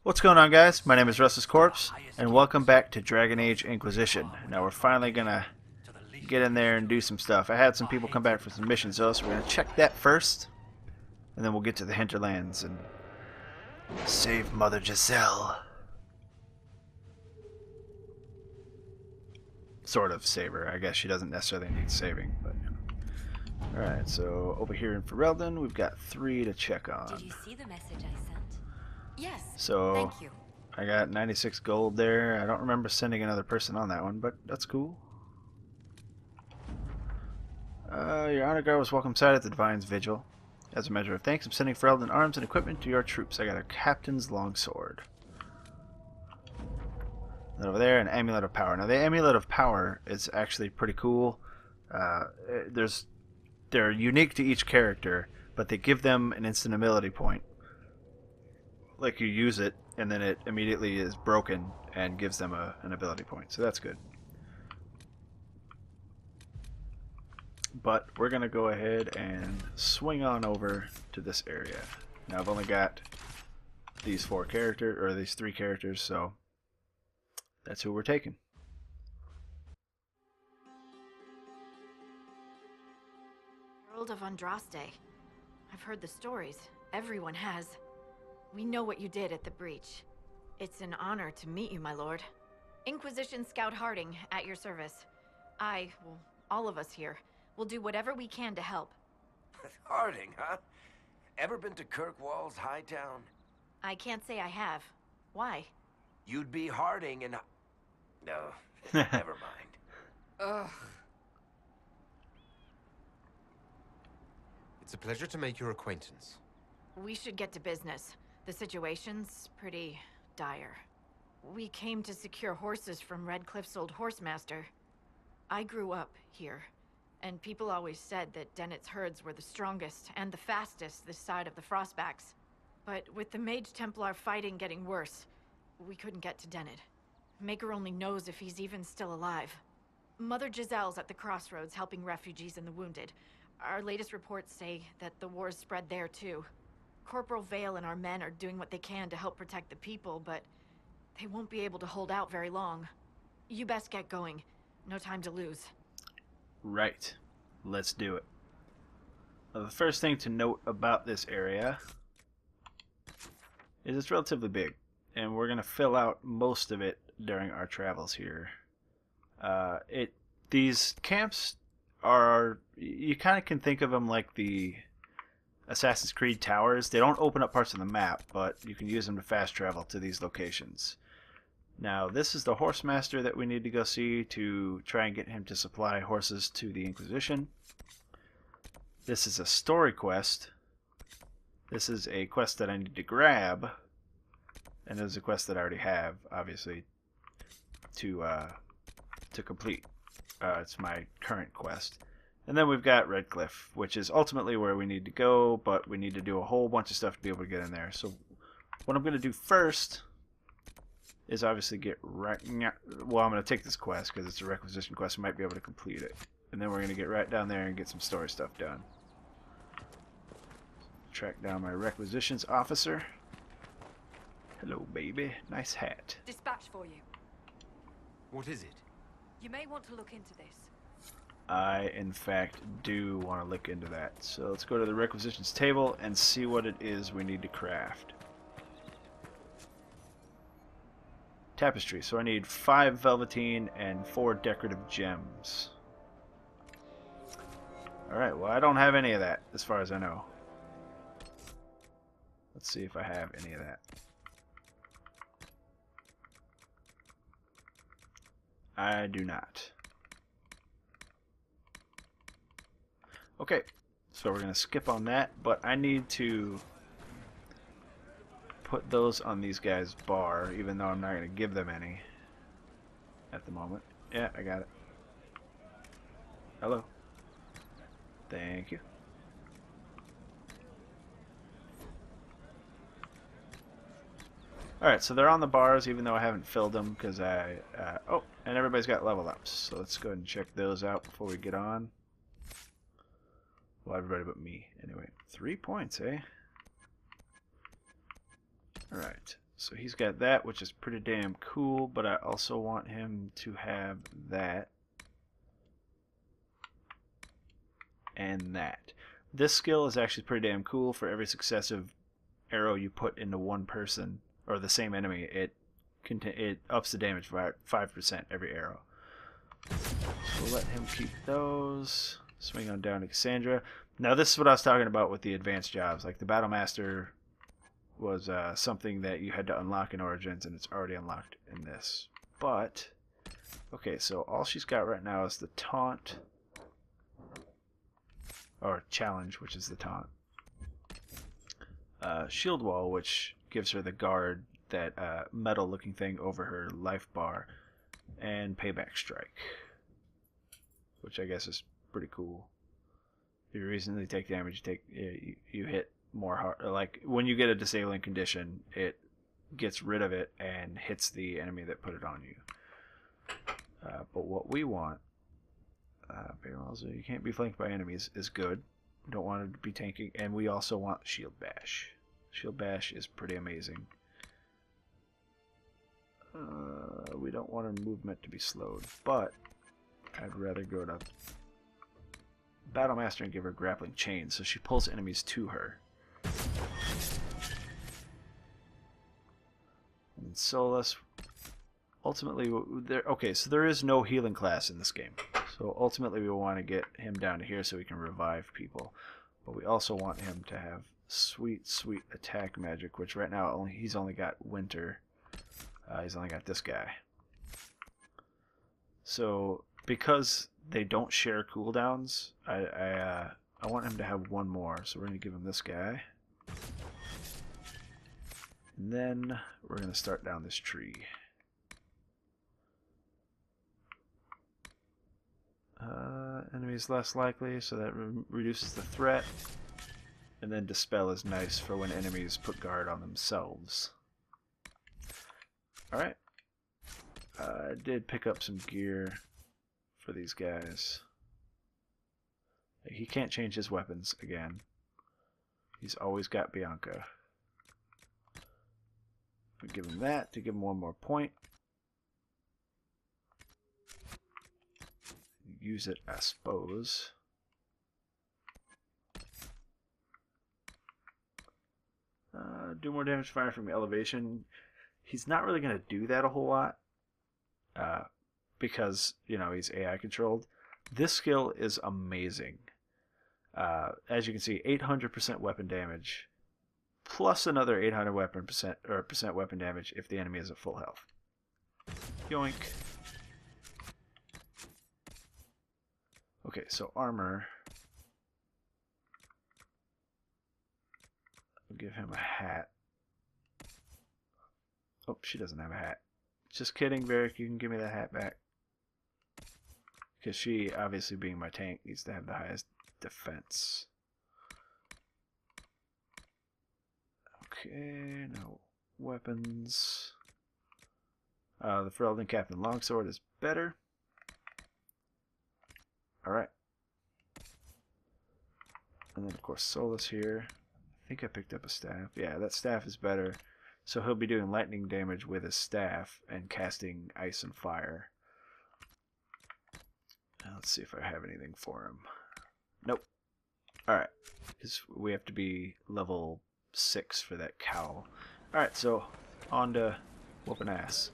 What's going on, guys? My name is Russ's Corpse, and welcome back to Dragon Age Inquisition. Now we're finally gonna get in there and do some stuff. I had some people come back for some missions though, so we're gonna check that first, and then we'll get to the Hinterlands and save Mother Giselle. Sort of save her. I guess she doesn't necessarily need saving, but you know. Alright, so over here in Ferelden, we've got 3 to check on. Did you see the message I sent? Yes. So Thank you. I got 96 gold there. I don't remember sending another person on that one, but that's cool. Your honor guard was welcome side at the Divine's Vigil. As a measure of thanks, I'm sending Ferelden arms and equipment to your troops. I got a captain's longsword. And over there, an amulet of power. Now the amulet of power is actually pretty cool. They're unique to each character, but they give them an instant ability point. Like you use it, and then it immediately is broken and gives them an ability point. So that's good. But we're going to go ahead and swing on over to this area. Now I've only got these 3 characters, so that's who we're taking. World of Andraste. I've heard the stories. Everyone has. We know what you did at the breach. It's an honor to meet you, my lord. Inquisition Scout Harding, at your service. All of us here, will do whatever we can to help. Harding, huh? Ever been to Kirkwall's Hightown? I can't say I have. Why? You'd be Harding and... No, never mind. Ugh. It's a pleasure to make your acquaintance. We should get to business. The situation's pretty dire. We came to secure horses from Redcliffe's old horsemaster. I grew up here, and people always said that Dennett's herds were the strongest and the fastest this side of the Frostbacks. But with the Mage Templar fighting getting worse, we couldn't get to Dennett. Maker only knows if he's even still alive. Mother Giselle's at the crossroads helping refugees and the wounded. Our latest reports say that the war's spread there too. Corporal Vale and our men are doing what they can to help protect the people, but they won't be able to hold out very long. You best get going. No time to lose. Right. Let's do it. Well, the first thing to note about this area is it's relatively big, and we're going to fill out most of it during our travels here. These camps are, you kind of can think of them like the Assassin's Creed towers. They don't open up parts of the map, but you can use them to fast travel to these locations. Now, this is the horsemaster that we need to go see to try and get him to supply horses to the Inquisition. This is a story quest. This is a quest that I need to grab, and there's a quest that I already have, obviously, to complete. It's my current quest. And then we've got Redcliffe, which is ultimately where we need to go, but we need to do a whole bunch of stuff to be able to get in there. So what I'm going to do first is obviously well, I'm going to take this quest because it's a requisition quest. I might be able to complete it. And then we're going to get right down there and get some story stuff done. Track down my requisitions officer. Hello, baby. Nice hat. Dispatch for you. What is it? You may want to look into this. I, in fact, do want to look into that. So let's go to the requisitions table and see what it is we need to craft. Tapestry. So I need 5 velveteen and 4 decorative gems. Alright, well I don't have any of that as far as I know. Let's see if I have any of that. I do not. Okay, so we're going to skip on that, but I need to put those on these guys' bar, even though I'm not going to give them any at the moment. Yeah, I got it. Hello. Thank you. Alright, so they're on the bars, even though I haven't filled them, because oh, and everybody's got level ups. So let's go ahead and check those out before we get on. Well, everybody but me. Anyway, 3 points, eh? Alright, So he's got that, which is pretty damn cool, but I also want him to have that. And that. This skill is actually pretty damn cool. For every successive arrow you put into one person, or the same enemy, it ups the damage by 5% every arrow. So we'll let him keep those. Swing on down to Cassandra. Now this is what I was talking about with the advanced jobs. Like the Battle Master was something that you had to unlock in Origins, and it's already unlocked in this. But, okay, so all she's got right now is the Taunt, or Challenge, which is the Taunt. Shield Wall, which gives her the guard, that metal-looking thing over her life bar, and Payback Strike, which I guess is pretty cool. If you recently take damage, you hit more hard. Like when you get a disabling condition, it gets rid of it and hits the enemy that put it on you. But what we want, you can't be flanked by enemies, is good. We don't want it to be tanking, and we also want Shield Bash. Shield Bash is pretty amazing. We don't want her movement to be slowed, but I'd rather go to Battle Master and give her Grappling Chain, so she pulls enemies to her. And Solus, ultimately, so there is no healing class in this game. So ultimately we want to get him down to here so we can revive people. But we also want him to have sweet, sweet attack magic, which right now he's only got Winter. He's only got this guy. So because they don't share cooldowns, I want him to have one more. So we're going to give him this guy. And then we're going to start down this tree. Enemies less likely, so that reduces the threat. And then Dispel is nice for when enemies put guard on themselves. Alright. I did pick up some gear for these guys. He can't change his weapons again. He's always got Bianca. We give him that to give him one more point. Use it, I suppose. Do more damage fire from elevation. He's not really going to do that a whole lot. Because, you know, he's AI controlled. This skill is amazing. As you can see, 800% weapon damage. Plus another 800% weapon damage if the enemy is at full health. Yoink. Okay, so armor. I'll give him a hat. Oh, she doesn't have a hat. Just kidding, Varric, you can give me that hat back. Because she, obviously being my tank, needs to have the highest defense. Okay, no weapons. The Ferelden Captain Longsword is better. Alright. And then, of course, Solus here. I think I picked up a staff. Yeah, that staff is better. So he'll be doing lightning damage with his staff and casting ice and fire. Now, let's see if I have anything for him. Nope. Alright. Because we have to be level 6 for that cowl. Alright, so on to whooping ass.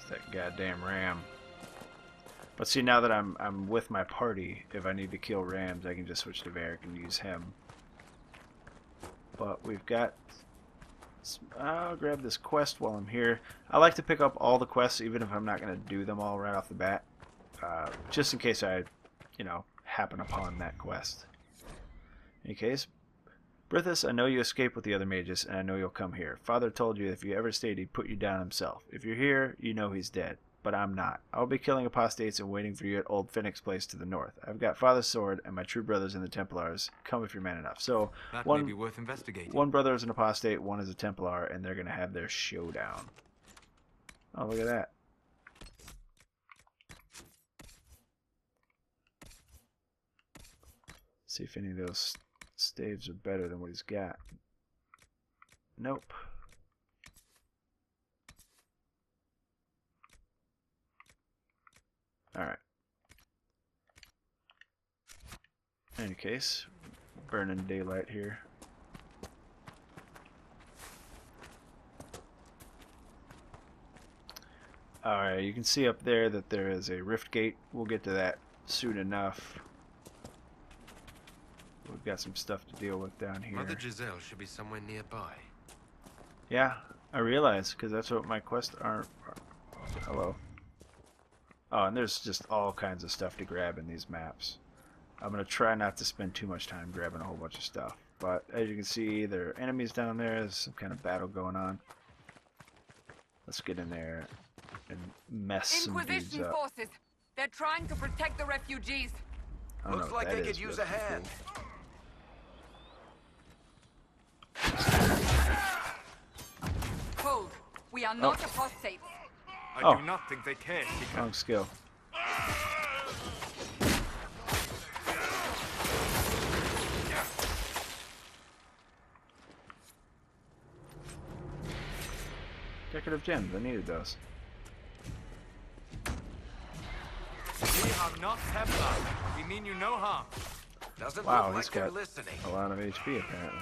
That goddamn ram. But see, now that I'm with my party, if I need to kill rams, I can just switch to Varric and use him. But we've got... I'll grab this quest while I'm here. I like to pick up all the quests, even if I'm not going to do them all right off the bat. Just in case I, you know, happen upon that quest. In any case, Brithis, I know you escaped with the other mages, and I know you'll come here. Father told you if you ever stayed, he'd put you down himself. If you're here, you know he's dead. But I'm not. I'll be killing apostates and waiting for you at Old Phoenix Place to the north. I've got Father's sword and my true brothers in the Templars. Come if you're man enough. So, That may be worth investigating. One brother is an apostate, one is a Templar, and they're going to have their showdown. Oh, look at that. See if any of those staves are better than what he's got. Nope. Alright. In any case, burning daylight here. Alright, you can see up there that there is a rift gate. We'll get to that soon enough. We've got some stuff to deal with down here. Mother Giselle should be somewhere nearby. Yeah, I realize, because that's what my quests are. Hello. Oh, and there's just all kinds of stuff to grab in these maps. I'm going to try not to spend too much time grabbing a whole bunch of stuff. But as you can see, there are enemies down there. There's some kind of battle going on. Let's get in there and mess some dudes Inquisition up. forces. They're trying to protect the refugees. I don't know Looks what like that they is, could use but a that's hand. cool. Hold. We are not apostates. Oh. I do not think they care. Wrong skill. Decorative gems. I needed those. We are not Templars. We mean you no harm. Doesn't Wow, look he's like they're got listening. a lot of HP apparently.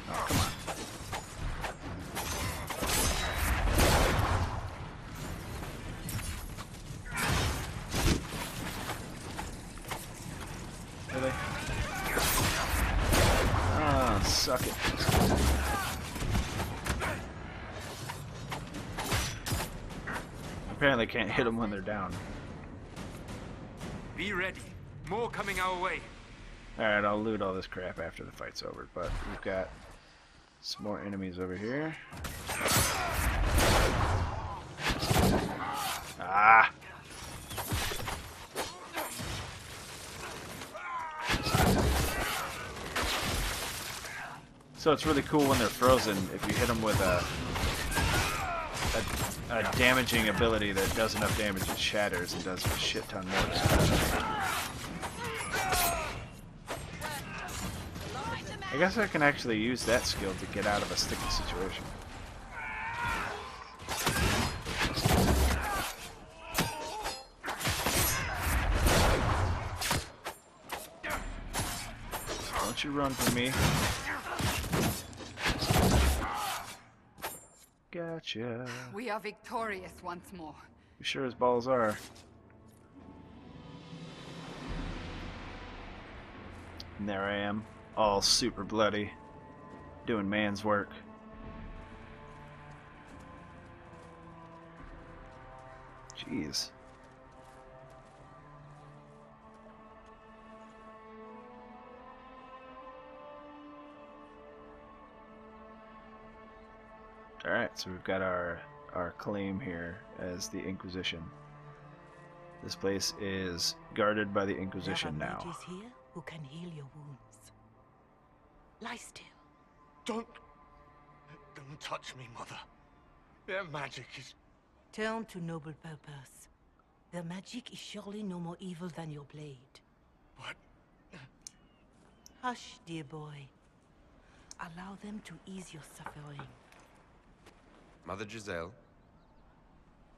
Oh, come on. Really? Ah, suck it. Apparently can't hit them when they're down. Be ready. More coming our way. Alright, I'll loot all this crap after the fight's over, but we've got some more enemies over here. Ah! So it's really cool when they're frozen if you hit them with a damaging ability that does enough damage it shatters and does a shit ton more damage. I guess I can actually use that skill to get out of a sticky situation. Don't you run from me. Gotcha. We are victorious once more. You sure as balls are. And there I am, all super bloody, doing man's work. Jeez. Alright, so we've got our claim here as the Inquisition. This place is guarded by the Inquisition There are now. mages here who can heal your wounds. Lie still. Don't touch me, Mother. Their magic is... Turn to noble purpose. Their magic is surely no more evil than your blade. What? Hush, dear boy. Allow them to ease your suffering. Mother Giselle?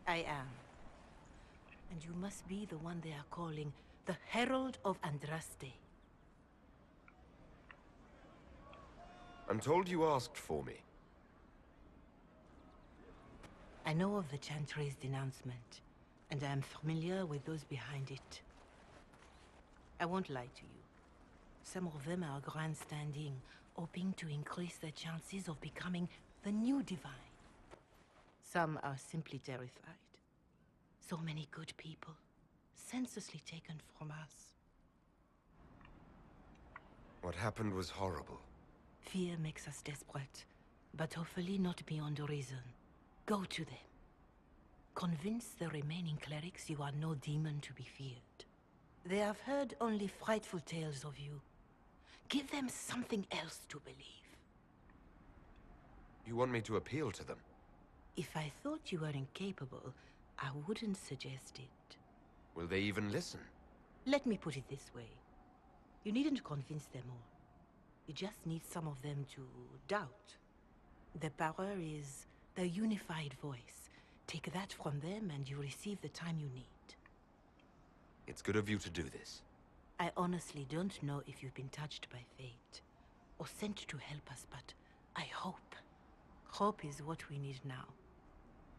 I am. And you must be the one they are calling the Herald of Andraste. I'm told you asked for me. I know of the Chantry's denouncement, and I am familiar with those behind it. I won't lie to you. Some of them are grandstanding, hoping to increase their chances of becoming the new divine. Some are simply terrified. So many good people, senselessly taken from us. What happened was horrible. Fear makes us desperate, but hopefully not beyond reason. Go to them. Convince the remaining clerics you are no demon to be feared. They have heard only frightful tales of you. Give them something else to believe. You want me to appeal to them? If I thought you were incapable, I wouldn't suggest it. Will they even listen? Let me put it this way. You needn't convince them all. You just need some of them to doubt. The power is the unified voice. Take that from them and you receive the time you need. It's good of you to do this. I honestly don't know if you've been touched by fate or sent to help us, but I hope. Hope is what we need now.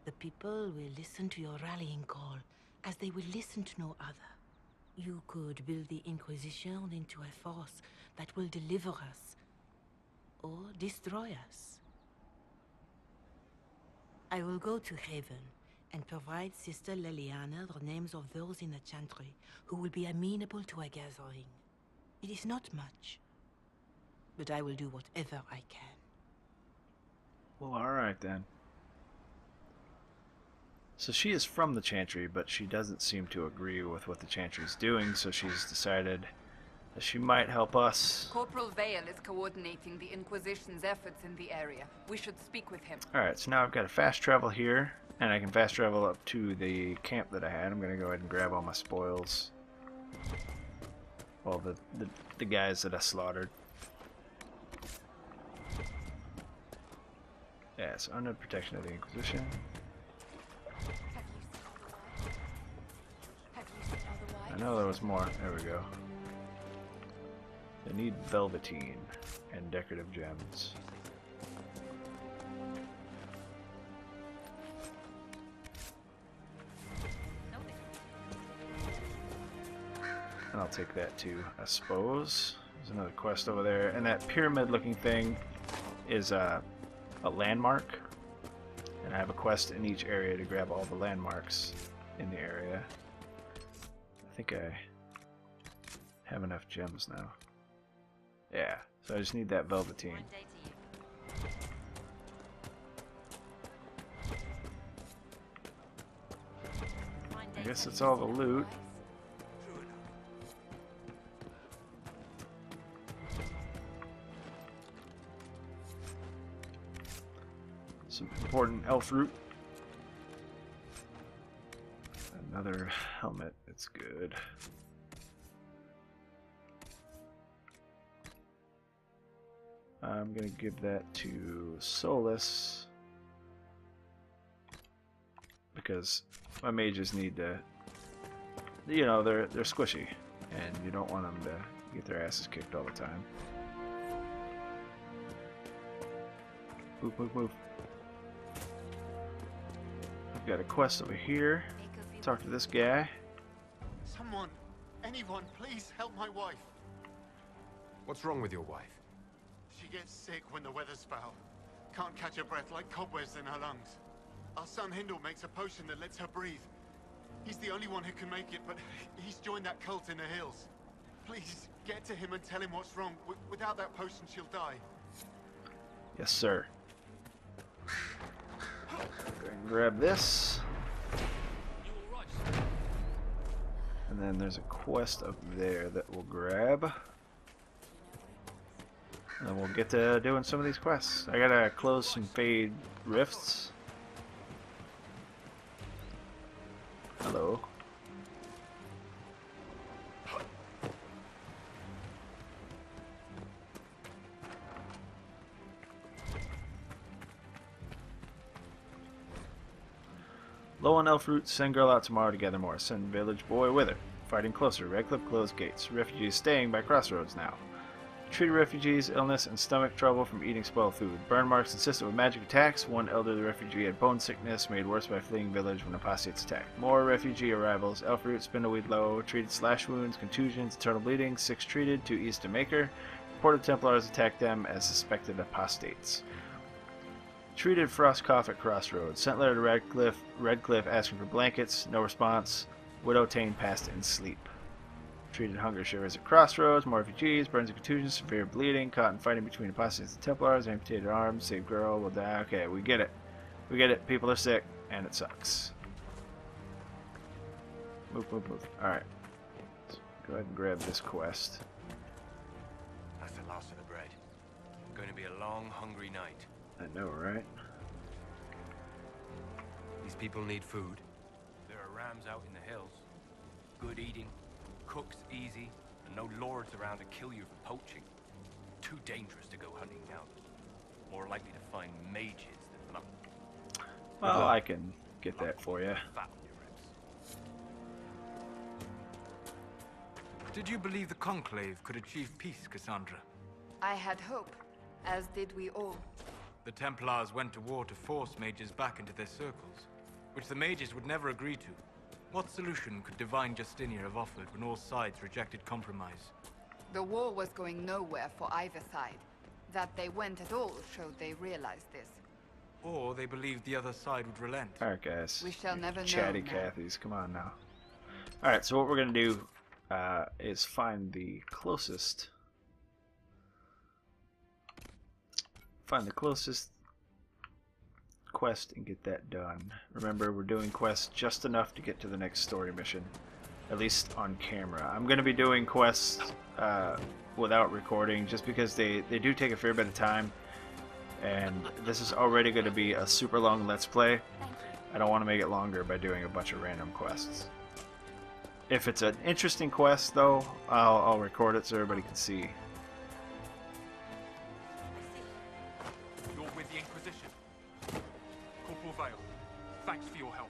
The people will listen to your rallying call as they will listen to no other. You could build the Inquisition into a force that will deliver us or destroy us. I will go to Haven and provide Sister Leliana the names of those in the Chantry who will be amenable to a gathering. It is not much, but I will do whatever I can. Well, alright then. So she is from the Chantry, but she doesn't seem to agree with what the Chantry is doing, so she's decided that she might help us. Corporal Vale is coordinating the Inquisition's efforts in the area. We should speak with him. Alright, so now I've got a fast travel here, and I can fast travel up to the camp that I had. I'm going to go ahead and grab all my spoils. All the guys that I slaughtered. Yeah, so under protection of the Inquisition. I know there was more. There we go. They need velveteen and decorative gems. And I'll take that too, I suppose. There's another quest over there. And that pyramid looking thing is a landmark. And I have a quest in each area to grab all the landmarks in the area. I think I have enough gems now. Yeah, so I just need that velveteen. I guess that's all the loot. Some important elf root. Another helmet, it's good. I'm gonna give that to Solus because my mages need to, you know, they're squishy and you don't want them to get their asses kicked all the time. Move, move, move. I've got a quest over here. Talk to this guy. Someone, anyone, please help my wife. What's wrong with your wife? She gets sick when the weather's foul. Can't catch her breath like cobwebs in her lungs. Our son Hindle makes a potion that lets her breathe. He's the only one who can make it, but he's joined that cult in the hills. Please, get to him and tell him what's wrong. Without that potion, she'll die. Yes, sir. Go ahead and grab this. And then there's a quest up there that we'll grab. And then we'll get to doing some of these quests. I gotta close some Fade rifts. Hello. Low on elf root, send girl out tomorrow to gather more. Send village boy with her. Fighting closer. Redcliffe closed gates. Refugees staying by crossroads now. Treated refugees, illness, and stomach trouble from eating spoiled food. Burn marks consistent with magic attacks. One elderly refugee had bone sickness, made worse by fleeing village when apostates attacked. More refugee arrivals. Elf root, spindleweed low. Treated slash wounds, contusions, internal bleeding. 6 treated, 2 east to Maker. Reported Templars attacked them as suspected apostates. Treated frost cough at crossroads. Sent letter to Redcliffe asking for blankets. No response. Widow Tane passed in sleep. Treated hunger shivers at crossroads. More refugees. Burns and contusions. Severe bleeding. Caught in fighting between apostates and Templars. Amputated arms. Save girl. Will die. Okay, we get it. We get it. People are sick, and it sucks. Move, move, move. Alright. Go ahead and grab this quest. That's the last of the bread. Going to be a long, hungry night. I know, right? These people need food. There are rams out in the hills. Good eating. Cook's easy, and no lords around to kill you for poaching. Too dangerous to go hunting now. More likely to find mages than Well, I can get that for you. fat on your ribs. Did you believe the Conclave could achieve peace, Cassandra? I had hope, as did we all. The Templars went to war to force mages back into their circles, which the mages would never agree to. What solution could Divine Justinia have offered when all sides rejected compromise? The war was going nowhere for either side. That they went at all showed they realized this. Or they believed the other side would relent. Alright, guys. We shall never know Chatty now. Cathy's, come on now. Alright, so what we're going to do is find the closest. Find the closest quest and get that done. Remember, we're doing quests just enough to get to the next story mission, at least on camera. I'm going to be doing quests without recording just because they do take a fair bit of time, and this is already going to be a super long Let's Play. I don't want to make it longer by doing a bunch of random quests. If it's an interesting quest, though, I'll record it so everybody can see. You're with the Inquisition. Corporal Vale, thanks for your help.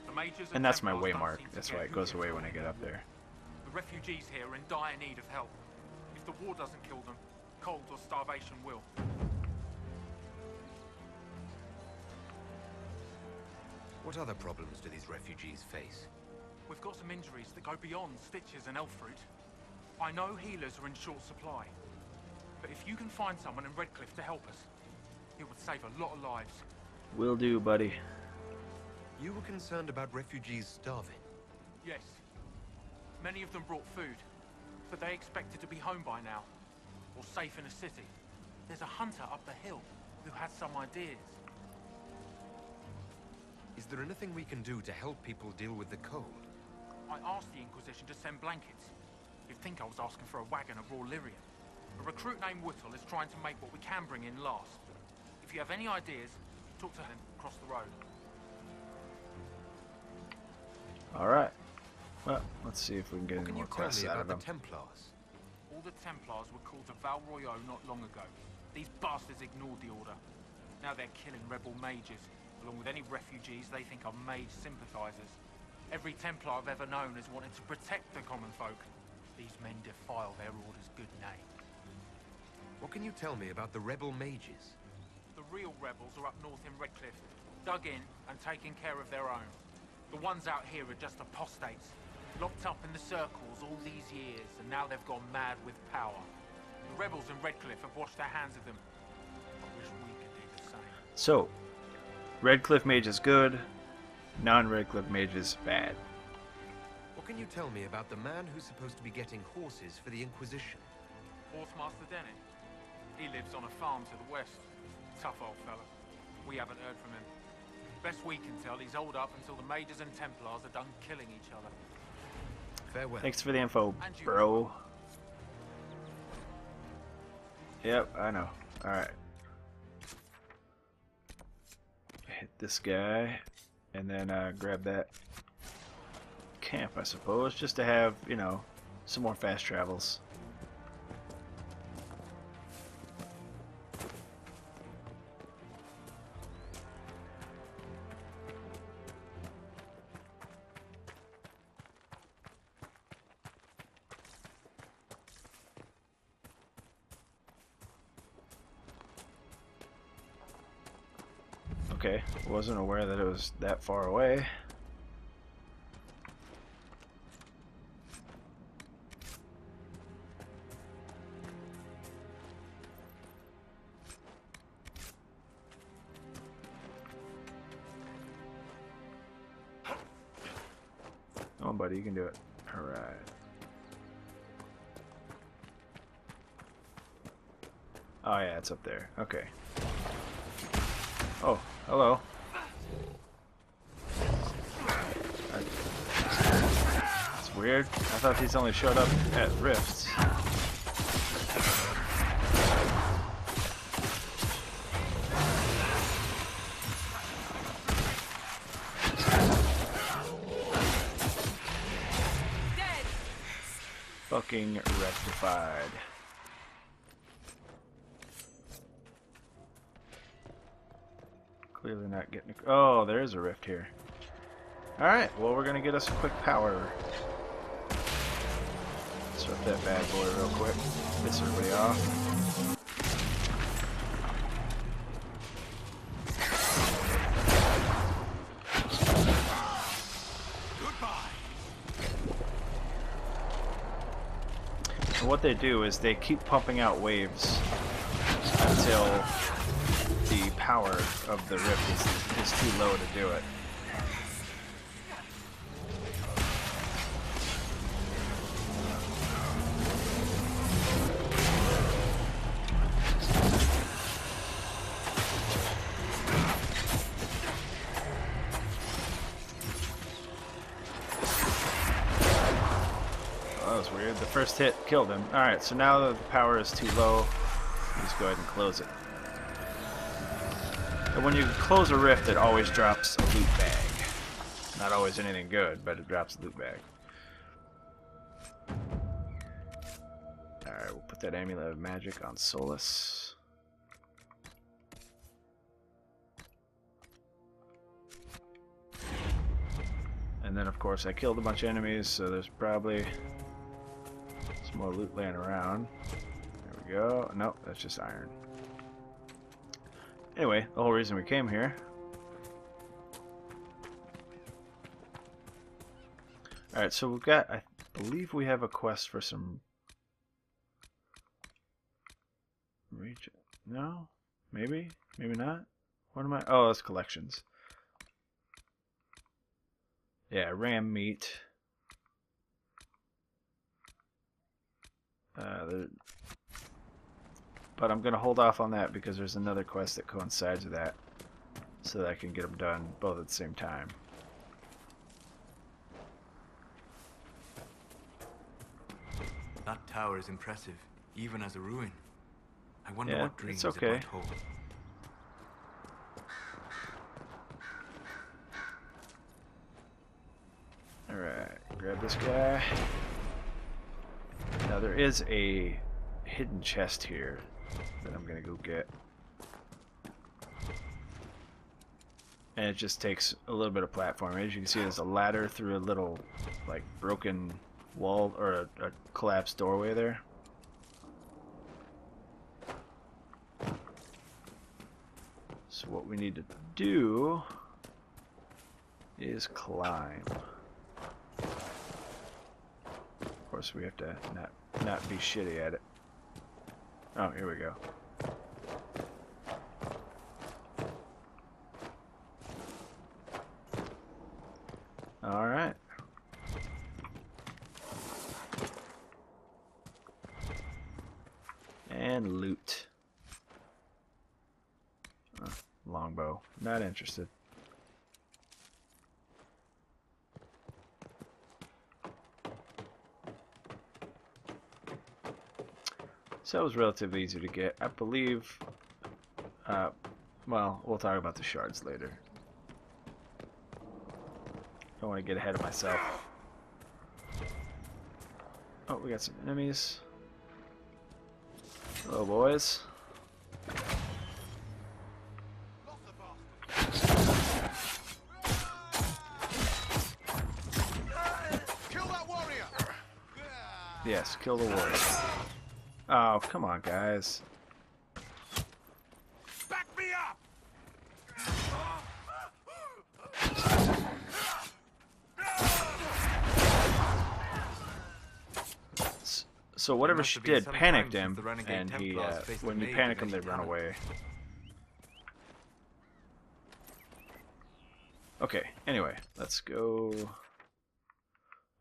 The mages And that's my Templars don't waymark. seem to That's care why it who goes gets away what. when I get up there. The refugees here are in dire need of help. If the war doesn't kill them, cold or starvation will. What other problems do these refugees face? We've got some injuries that go beyond stitches and elf fruit. I know healers are in short supply. But if you can find someone in Redcliffe to help us, it would save a lot of lives. Will do, buddy. You were concerned about refugees starving. Yes. Many of them brought food, but they expected to be home by now, or safe in a city. There's a hunter up the hill who has some ideas. Is there anything we can do to help people deal with the cold? I asked the Inquisition to send blankets. You'd think I was asking for a wagon of raw lyrium. A recruit named Whittle is trying to make what we can bring in last. If you have any ideas, talk to him across the road. Alright. Well, let's see if we can get What any can more you tell quests me out of about them. the Templars? All the Templars were called to Val Royeaux not long ago. These bastards ignored the order. Now they're killing rebel mages, along with any refugees they think are mage sympathizers. Every Templar I've ever known has wanted to protect the common folk. These men defile their order's good name. What can you tell me about the rebel mages? The real rebels are up north in Redcliffe, dug in and taking care of their own. The ones out here are just apostates, locked up in the circles all these years, and now they've gone mad with power. The rebels in Redcliffe have washed their hands of them. I wish we could do the same. So, Redcliffe mage is good, non-Redcliffe mage is bad. What can you tell me about the man who's supposed to be getting horses for the Inquisition? Horsemaster Dennett. He lives on a farm to the west. Tough old fella. We haven't heard from him. Best we can tell, he's holed up until the mages and Templars are done killing each other. Farewell. Thanks for the info, And you. bro. Yep, I know. Alright. Hit this guy, and then grab that camp, I suppose, just to have, you know, some more fast travels. Okay, wasn't aware that it was that far away. Come on, buddy, you can do it. Alright. Oh yeah, it's up there. Okay. Oh, hello. It's weird. I thought these only showed up at rifts. fucking rectified. Clearly not getting... Oh, there's a rift here. Alright, well we're gonna get us a quick power. Swap that bad boy real quick. Piss everybody off. And what they do is they keep pumping out waves until the power of the rift is too low to do it. Weird. The first hit killed him. Alright, so now that the power is too low, just go ahead and close it. And when you close a rift, it always drops a loot bag. Not always anything good, but it drops a loot bag. Alright, we'll put that Amulet of Magic on Solus. And then, of course, I killed a bunch of enemies, so there's probably... more loot laying around. There we go. Nope, that's just iron. Anyway, the whole reason we came here. Alright, so we've got, I believe we have a quest for some... No? Maybe? Maybe not? What am I... Oh, that's collections. Yeah, ram meat. But I'm going to hold off on that because there's another quest that coincides with that, so that I can get them done both at the same time. That tower is impressive, even as a ruin. I wonder Yeah, what dreams it's okay. it might hold. Alright, grab this guy. Now there is a hidden chest here that I'm gonna go get. And it just takes a little bit of platforming. As you can see, there's a ladder through a little, like, broken wall, or a collapsed doorway there. So what we need to do is climb. Of course, we have to not be shitty at it. Oh, here we go. All right. And loot. Longbow. Not interested. So that was relatively easy to get. I believe, well, we'll talk about the shards later. Don't want to get ahead of myself. Oh, we got some enemies. Hello, boys. Kill that warrior! Yes, kill the warrior. Oh, come on, guys. Back me up! So whatever must she have been did some panicked time him, since the renegade and he, Templars faced when the you mage panic of them, they any run talent. away. Okay, anyway, let's go...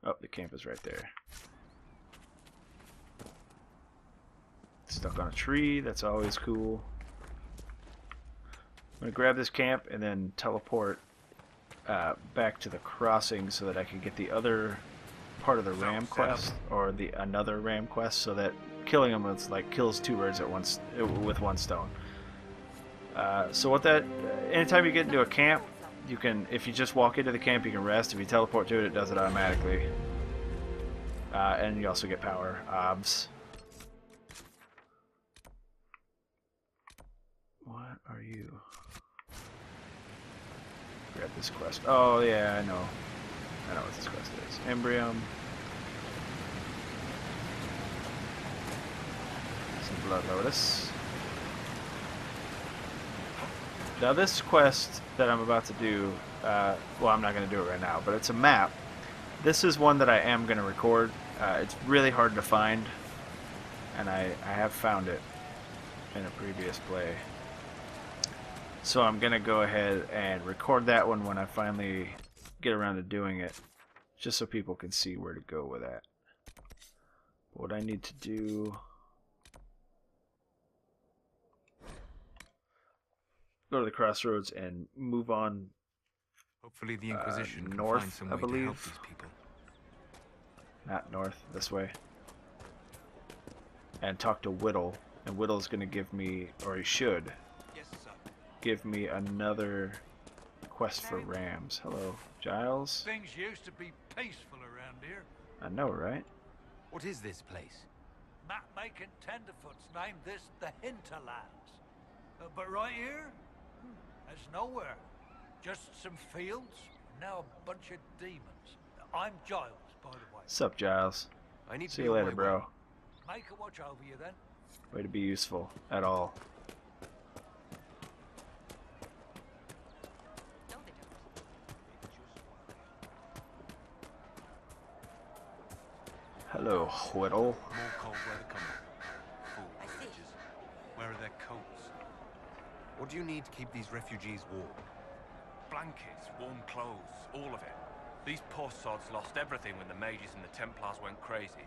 Oh, the camp is right there. Stuck on a tree, that's always cool. I'm going to grab this camp and then teleport back to the crossing so that I can get the other part of the ram quest, or the another ram quest, so that killing them is like kills two birds at once with one stone. So what that, anytime you get into a camp, you can, if you just walk into the camp, you can rest. If you teleport to it, it does it automatically. And you also get power obs. What are you? Grab this quest. Oh yeah, I know what this quest is. Embrium. Some Blood Lotus. Now this quest that I'm about to do, well, I'm not going to do it right now, but it's a map. This is one that I am going to record. It's really hard to find, and I have found it in a previous play. So I'm going to go ahead and record that one when I finally get around to doing it, just so people can see where to go with that. What I need to do... go to the crossroads and move on. Hopefully the Inquisition can north, find some I way to help believe. these people. Not north, this way. And talk to Whittle. And Whittle's going to give me, or he should, give me another quest for rams. Hello, Giles. Things used to be peaceful around here. I know, right? What is this place? Map-making tenderfoots named this the Hinterlands. But right here, there's nowhere. Just some fields, and now a bunch of demons. I'm Giles, by the way. Sup, Giles? I need to See be you on later, my bro. way. Make a watch over you then. Way to be useful at all. Hello, Whittle. More cold weather coming. Fool wretches. Where are their coats? What do you need to keep these refugees warm? Blankets, warm clothes, all of it. These poor sods lost everything when the mages and the Templars went crazy.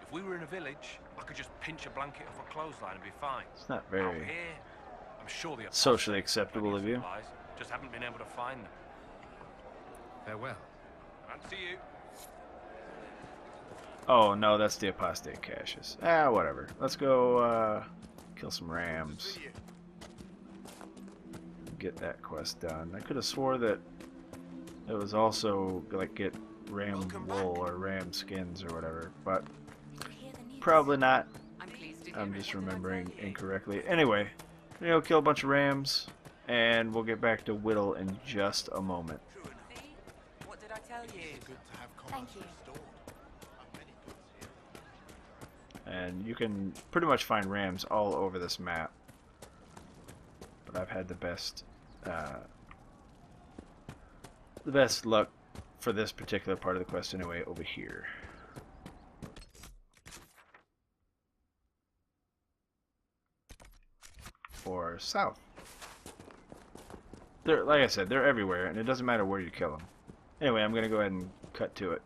If we were in a village, I could just pinch a blanket off a clothesline and be fine. It's not Out very here, I'm sure the socially Apostates have acceptable plenty of you. supplies, just haven't been able to find them. Farewell. Fancy you. Oh no, that's the apostate caches. Ah, whatever. Let's go kill some rams. Get that quest done. I could have swore that it was also like get ram wool or ram skins or whatever, but probably not. I'm just remembering incorrectly. Anyway, we're gonna go kill a bunch of rams, and we'll get back to Whittle in just a moment. What did I tell you? Thank you. And you can pretty much find rams all over this map, but I've had the best luck for this particular part of the quest anyway over here. Or south. They're, like I said, they're everywhere, and it doesn't matter where you kill them. Anyway, I'm gonna go ahead and cut to it.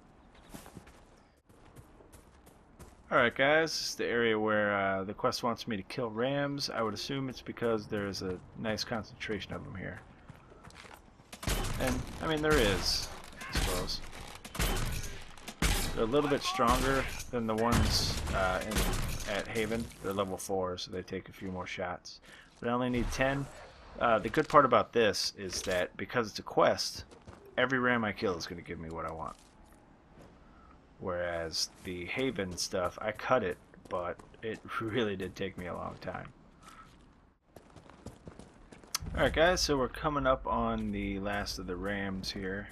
Alright guys, this is the area where the quest wants me to kill rams. I would assume it's because there's a nice concentration of them here. And, I mean, there is, I suppose. They're a little bit stronger than the ones at Haven. They're level 4, so they take a few more shots. But I only need 10. The good part about this is that because it's a quest, every ram I kill is going to give me what I want. Whereas the Haven stuff, I cut it, but it really did take me a long time. Alright guys, so we're coming up on the last of the rams here.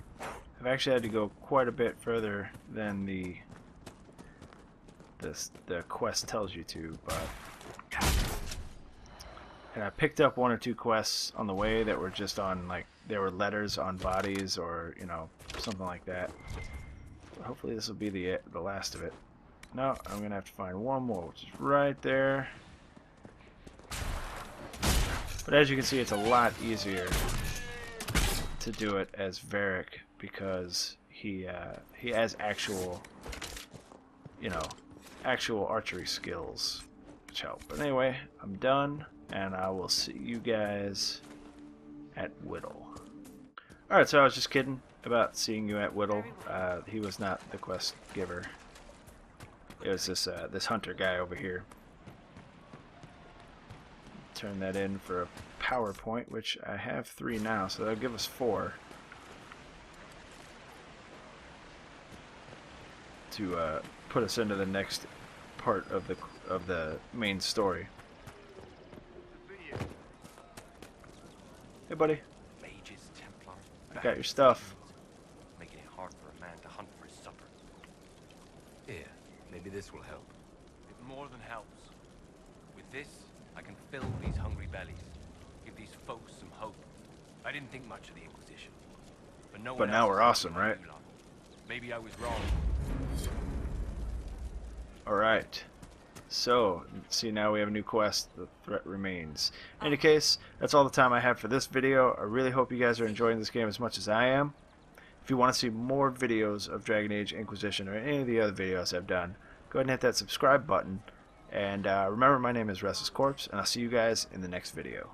I've actually had to go quite a bit further than the quest tells you to, but... And I picked up 1 or 2 quests on the way that were just on, like, there were letters on bodies or, you know, something like that. Hopefully this will be the last of it. No, I'm going to have to find one more, which is right there. But as you can see, it's a lot easier to do it as Varric because he has actual, you know, actual archery skills, which help. But anyway, I'm done, and I will see you guys at Whittle. Alright, so I was just kidding about seeing you at Whittle. He was not the quest giver. It was this hunter guy over here. Turn that in for a PowerPoint, which I have 3 now, so that'll give us 4. to put us into the next part of the main story. Hey, buddy. Mages, Templars, I got your stuff. making it hard for a man to hunt for his supper. Here, maybe this will help. It more than helps. With this, I can fill these hungry bellies, give these folks some hope. I didn't think much of the Inquisition, but no one But now else we're is awesome, like right? you lot. Maybe I was wrong. Alright. So, see, now we have a new quest. The threat remains. In any case, that's all the time I have for this video. I really hope you guys are enjoying this game as much as I am. If you want to see more videos of Dragon Age Inquisition or any of the other videos I've done, go ahead and hit that subscribe button. And remember, my name is Restless Corpse, and I'll see you guys in the next video.